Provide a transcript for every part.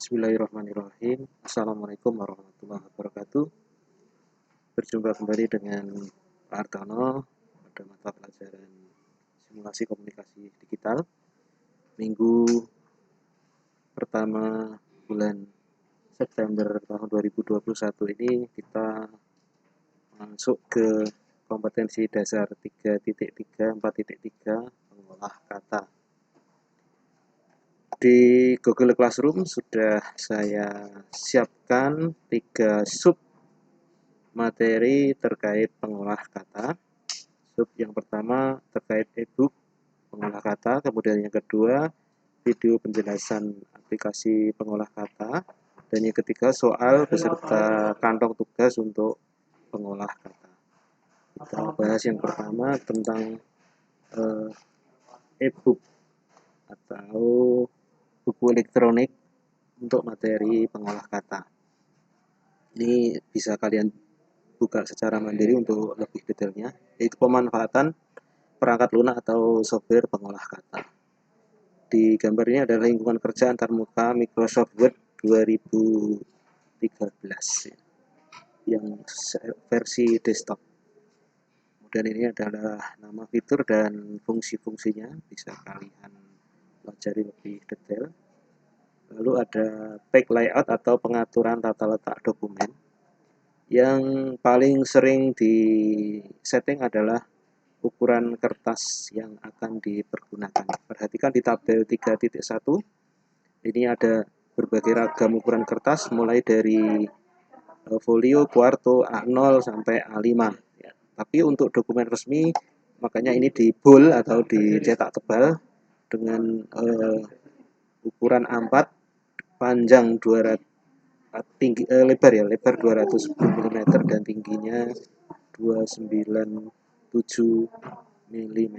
Bismillahirrahmanirrahim. Assalamualaikum warahmatullahi wabarakatuh. Berjumpa kembali dengan Pak Artono pada mata pelajaran simulasi komunikasi digital. Minggu pertama bulan September tahun 2021 ini kita masuk ke kompetensi dasar 3.3, 4.3 pengolah kata. Di Google Classroom sudah saya siapkan 3 sub materi terkait pengolah kata. Sub yang pertama terkait e-book pengolah kata, kemudian yang kedua video penjelasan aplikasi pengolah kata, dan yang ketiga soal beserta kantong tugas untuk pengolah kata. Kita bahas yang pertama tentang e-book atau buku elektronik untuk materi pengolah kata. Ini bisa kalian buka secara mandiri untuk lebih detailnya, yaitu pemanfaatan perangkat lunak atau software pengolah kata. Di gambar ini adalah lingkungan kerja antarmuka Microsoft Word 2013 yang versi desktop. Kemudian ini adalah nama fitur dan fungsi-fungsinya, bisa kalian pelajari lebih detail. Lalu ada page layout atau pengaturan tata letak dokumen. Yang paling sering di setting adalah ukuran kertas yang akan dipergunakan. Perhatikan di tabel 3.1, ini ada berbagai ragam ukuran kertas mulai dari folio, quarto, A0 sampai A5. Ya. Tapi untuk dokumen resmi, makanya ini di bold atau dicetak tebal dengan ukuran A4, panjang 200, lebar 210 mm dan tingginya 297 mm.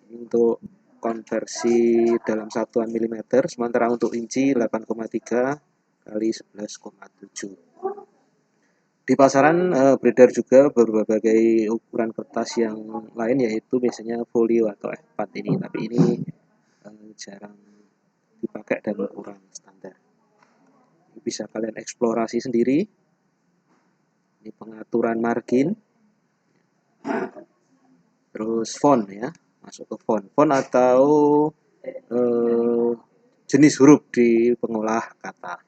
Ini untuk konversi dalam satuan milimeter, sementara untuk inci 8,3 kali 11,7. Di pasaran beredar juga berbagai ukuran kertas yang lain, yaitu biasanya folio atau F4 ini, tapi ini jarang dipakai dan kurang standar. Bisa kalian eksplorasi sendiri. Ini pengaturan margin, terus font ya, masuk ke font atau jenis huruf di pengolah kata.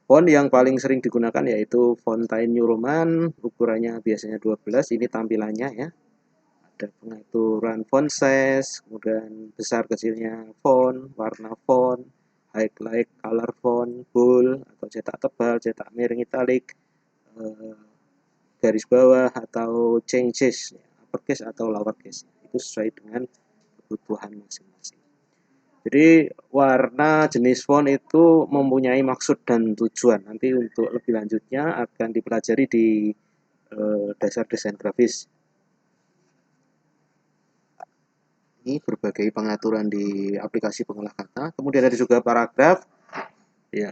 Font yang paling sering digunakan yaitu font Times New Roman, ukurannya biasanya 12, ini tampilannya ya. Ada pengaturan font size, kemudian besar kecilnya font, warna font, highlight, color font, bold atau cetak tebal, cetak miring italic, garis bawah atau changes, uppercase atau lowercase. Itu sesuai dengan kebutuhan masing-masing. Jadi warna jenis font itu mempunyai maksud dan tujuan. Nanti untuk lebih lanjutnya akan dipelajari di dasar desain grafis. Ini berbagai pengaturan di aplikasi pengolah kata. Kemudian ada juga paragraf, ya,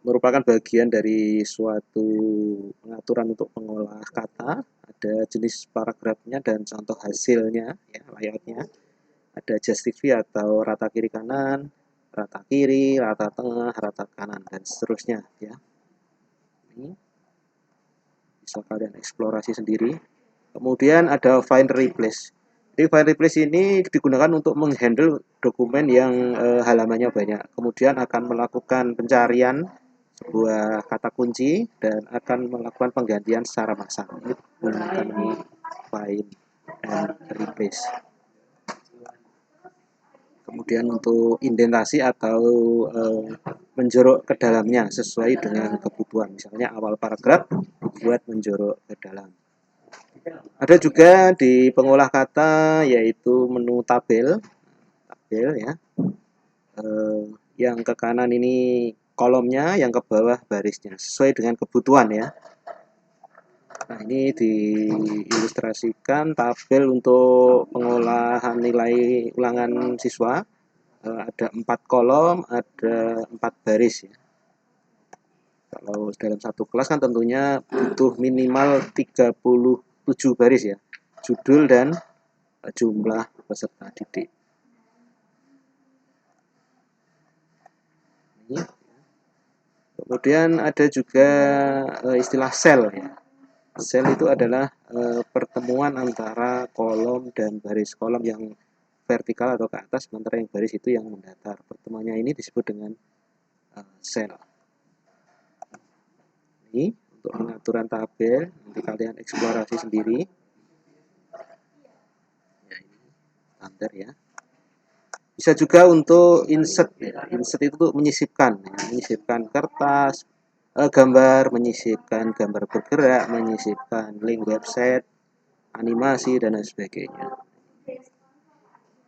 merupakan bagian dari suatu pengaturan untuk pengolah kata. Ada jenis paragrafnya dan contoh hasilnya, ya, layoutnya. Ada justify atau rata kiri kanan, rata kiri, rata tengah, rata kanan, dan seterusnya. Ya. Ini bisa kalian eksplorasi sendiri. Kemudian ada find replace. Jadi find replace ini digunakan untuk menghandle dokumen yang halamannya banyak. Kemudian akan melakukan pencarian sebuah kata kunci dan akan melakukan penggantian secara massal. Ini menggunakan find and replace. Kemudian untuk indentasi atau menjorok ke dalamnya sesuai dengan kebutuhan. Misalnya awal paragraf dibuat menjorok ke dalam. Ada juga di pengolah kata yaitu menu tabel ya. Yang ke kanan ini kolomnya, yang ke bawah barisnya sesuai dengan kebutuhan ya. Nah, ini diilustrasikan tabel untuk pengolahan nilai ulangan siswa. Ada 4 kolom, ada 4 baris ya. Kalau dalam satu kelas kan tentunya butuh minimal 37 baris ya, judul dan jumlah peserta didik. Ini. Kemudian ada juga istilah sel ya. Sel itu adalah pertemuan antara kolom dan baris, kolom yang vertikal atau ke atas, sementara yang baris itu yang mendatar. Pertemuannya ini disebut dengan sel. Ini untuk pengaturan tabel, nanti kalian eksplorasi sendiri. Ya, ini standar ya. Bisa juga untuk insert ya. Insert itu untuk menyisipkan ya. Menyisipkan kertas, gambar, menyisipkan gambar bergerak, menyisipkan link website, animasi dan lain sebagainya.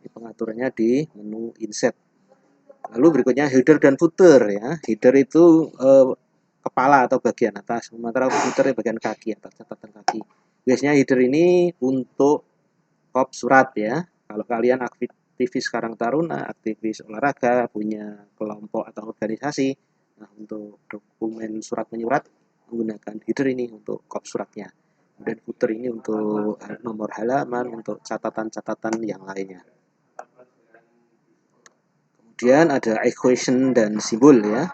Ini pengaturannya di menu insert. Lalu berikutnya header dan footer ya. Header itu kepala atau bagian atas, sementara footer bagian kaki atau catatan kaki. Biasanya header ini untuk kop surat ya. Kalau kalian aktivis Karang Taruna, aktivis olahraga, punya kelompok atau organisasi, nah untuk dokumen surat menyurat menggunakan header ini untuk kop suratnya. Dan footer ini untuk nomor halaman, untuk catatan-catatan yang lainnya. Kemudian ada equation dan simbol ya.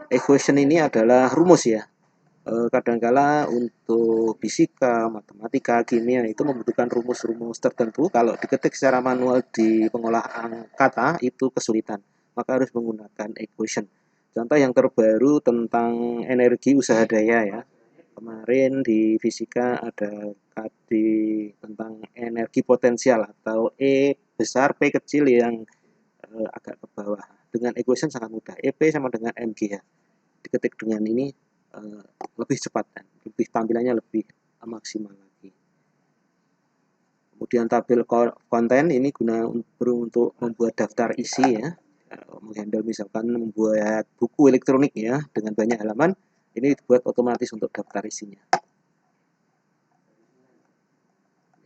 Equation ini adalah rumus ya. Kadangkala untuk fisika, matematika, kimia itu membutuhkan rumus-rumus tertentu. Kalau diketik secara manual di pengolahan kata itu kesulitan, maka harus menggunakan equation. Contoh yang terbaru tentang energi usaha daya ya. Kemarin di fisika ada tadi tentang energi potensial atau E besar P kecil yang agak ke bawah. Dengan equation sangat mudah. EP sama dengan mg ya. Diketik dengan ini lebih cepat dan lebih tampilannya lebih maksimal lagi. Kemudian tabel konten ini guna untuk membuat daftar isi ya, menghandle misalkan membuat buku elektronik ya dengan banyak halaman, ini dibuat otomatis untuk daftar isinya.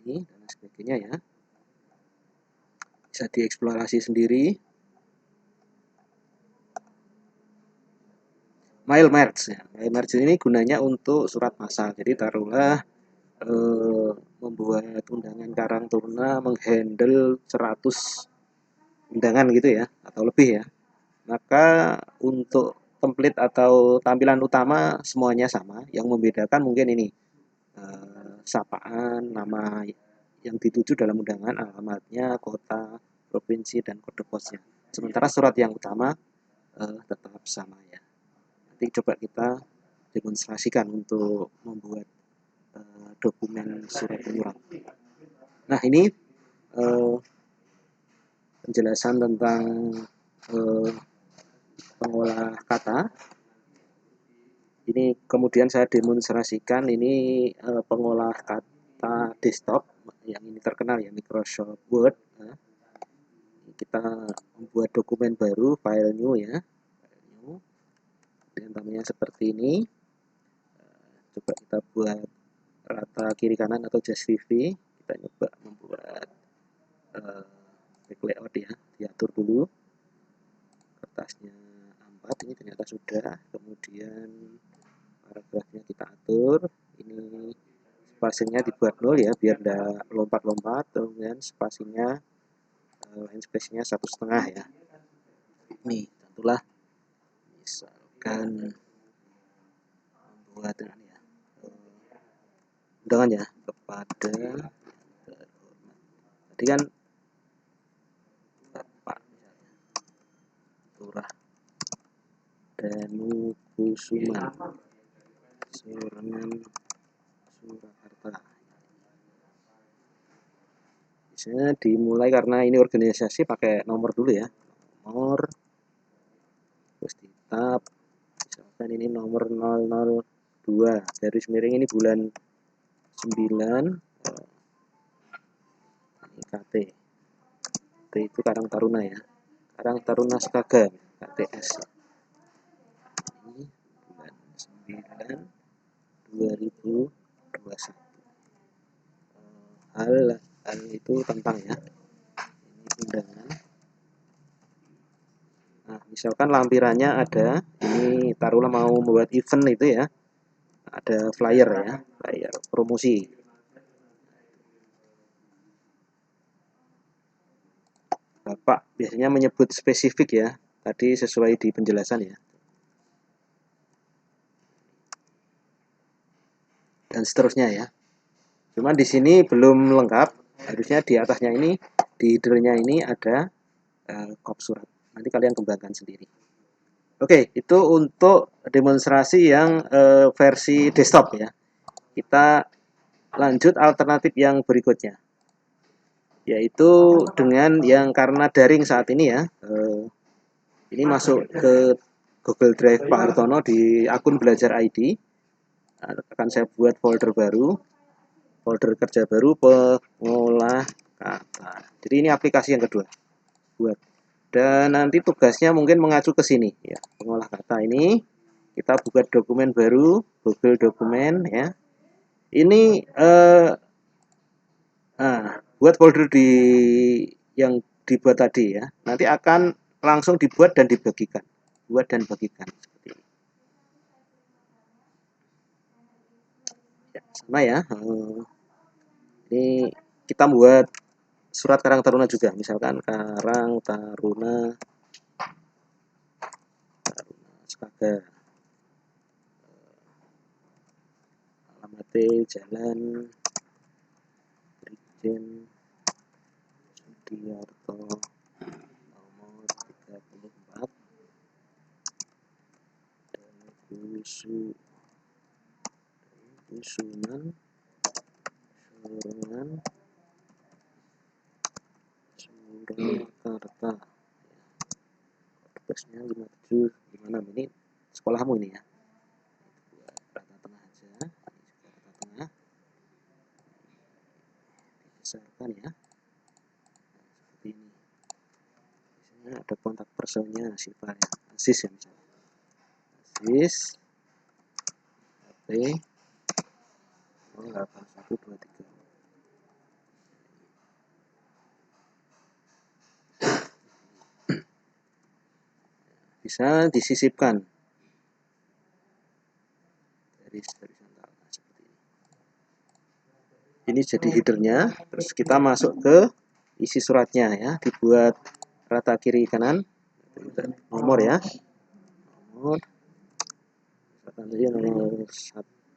Ini dan sebagainya ya. Bisa dieksplorasi sendiri. Mail merge ya. Mail merge ini gunanya untuk surat massal. Jadi taruhlah membuat undangan Karang Taruna menghandle 100 undangan gitu ya atau lebih ya, maka untuk template atau tampilan utama semuanya sama, yang membedakan mungkin ini sapaan, nama yang dituju dalam undangan, alamatnya, kota, provinsi, dan kode posnya. Sementara surat yang utama tetap sama ya. Nanti coba kita demonstrasikan untuk membuat dokumen surat menyurat. Nah ini penjelasan tentang pengolah kata. Ini kemudian saya demonstrasikan ini pengolah kata desktop yang ini terkenal ya, Microsoft Word. Nah, kita membuat dokumen baru, file new ya, dan namanya seperti ini. Coba kita buat rata kiri kanan atau just TV. Kita coba membuat layout ya, diatur dulu kertasnya A4, ini ternyata sudah. Kemudian paragrafnya kita atur, ini spasinya dibuat 0 ya biar tidak lompat-lompat. Kemudian spasinya line space-nya 1,5 ya. Nih tentulah misalkan membuat ini ya, undangan ya kepada tadi kan Bapak misalnya Lurah Danukusuma Sorangan Surakarta. Biasanya dimulai karena ini organisasi pakai nomor dulu ya, nomor, terus di tab, misalkan ini nomor 002 garis miring ini bulan 9 ini KT. KT itu Karang Taruna ya, Karang Taruna Skaga KTS. Ini bulan 9 2021. Hal itu tentang ya, ini undangan. Nah misalkan lampirannya ada, ini taruhlah mau membuat event itu ya, ada flyer ya, flyer promosi. Bapak biasanya menyebut spesifik ya, tadi sesuai di penjelasan ya. Dan seterusnya ya. Cuman di sini belum lengkap. Harusnya di atasnya ini, di header-nya ini ada kop surat. Nanti kalian kembangkan sendiri. Oke, itu untuk demonstrasi yang versi desktop ya. Kita lanjut alternatif yang berikutnya, yaitu dengan yang karena daring saat ini ya. Ini masuk ke Google Drive Pak Hartono di akun Belajar ID. Akan saya buat folder baru, folder kerja baru pengolah kata. Jadi ini aplikasi yang kedua buat. Dan nanti tugasnya mungkin mengacu ke sini ya. Pengolah kata ini kita buka dokumen baru, Google dokumen ya. Ini buat folder di yang dibuat tadi ya. Nanti akan langsung dibuat dan dibagikan. Buat dan bagikan seperti ini. Ya, sama ya. Ini kita buat surat Karang Taruna juga, misalkan Karang Taruna Skaga, alamatnya Jalan Brigjen Sudiarto nomor 34 dan Kusuman Surakarta. Tugasnya 5756 ini sekolahmu ini ya. Rata tengah aja, ini juga rata tengah. Dibesarkan ya. Seperti ini. Biasanya ada kontak personnya siapa ya? Asis ya misalnya. Asis HP 08123. Bisa disisipkan dari seperti ini. Ini jadi headernya, terus kita masuk ke isi suratnya ya, dibuat rata kiri kanan, nomor ya, nomor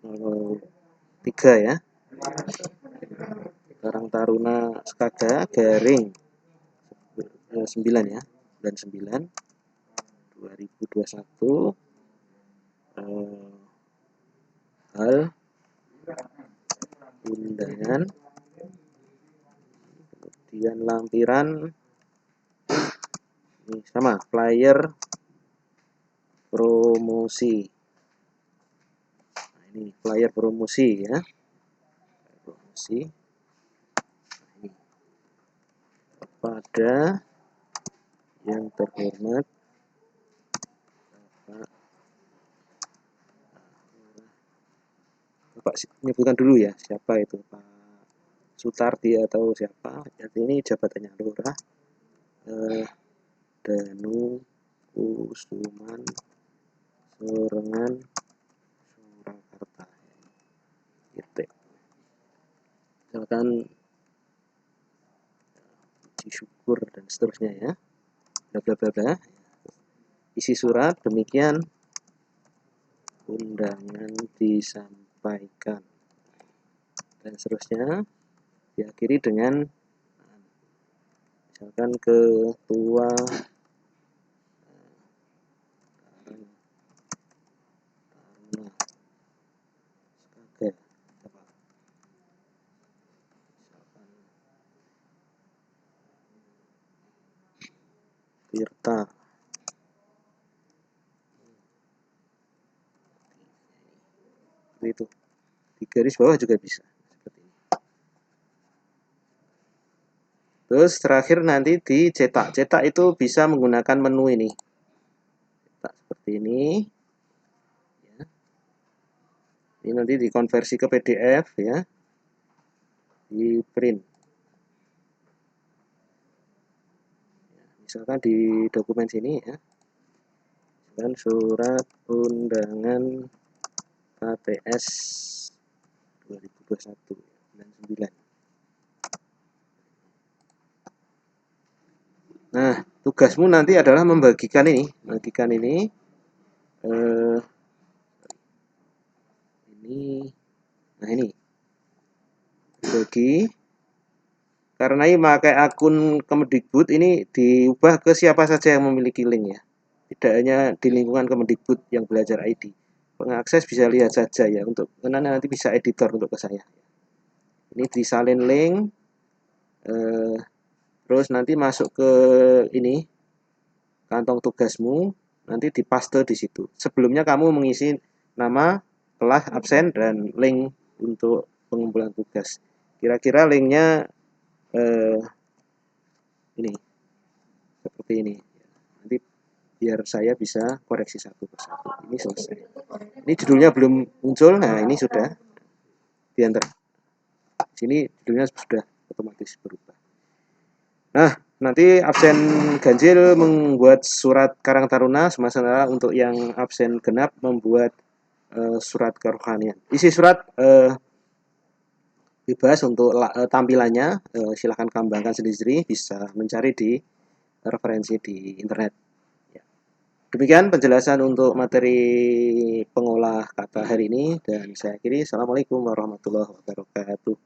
nomor 3 ya, Karang Taruna Skaga garing 9 ya, bulan 9 2021 hal undangan, kemudian lampiran ini sama flyer promosi. Nah, ini flyer promosi ya, promosi. Nah, ini kepada yang terhormat Bapak menyebutkan dulu ya siapa itu, Pak Sutardi atau siapa. Jadi ini jabatannya Lurah Danu Kusuman Sorengan Surakarta gitu. Misalkan puji syukur dan seterusnya ya, bla bla bla bla. Isi surat demikian, undangan disampaikan dan seterusnya, diakhiri dengan misalkan ketua Tirta itu di garis bawah juga bisa seperti ini. Terus terakhir nanti dicetak. Cetak itu bisa menggunakan menu ini. Cetak seperti ini. Ya. Ini nanti dikonversi ke PDF ya. Di print. Ya, misalkan di dokumen sini ya. Dan surat undangan KTS 2021 bulan 9. Nah, tugasmu nanti adalah membagikan ini eh, nah ini bagi, karena ini pakai akun Kemendikbud, ini diubah ke siapa saja yang memiliki link ya, tidak hanya di lingkungan Kemendikbud yang belajar ID. Pengakses bisa lihat saja ya, untuk nanti bisa editor untuk ke saya. Ini disalin link, terus nanti masuk ke ini kantong tugasmu, nanti dipaste di situ. Sebelumnya kamu mengisi nama, kelas, absen, dan link untuk pengumpulan tugas. Kira-kira linknya ini seperti ini. Nanti biar saya bisa koreksi satu persatu. Ini selesai. Ini judulnya belum muncul. Nah, ini sudah diantar. Sini judulnya sudah otomatis berubah. Nah, nanti absen ganjil membuat surat Karang Taruna, sementara untuk yang absen genap membuat surat kerohanian. Isi surat bebas untuk tampilannya, silahkan kembangkan sendiri, bisa mencari di referensi di internet. Ya. Demikian penjelasan untuk materi pengolah kata hari ini, dan saya akhiri. Assalamualaikum warahmatullahi wabarakatuh.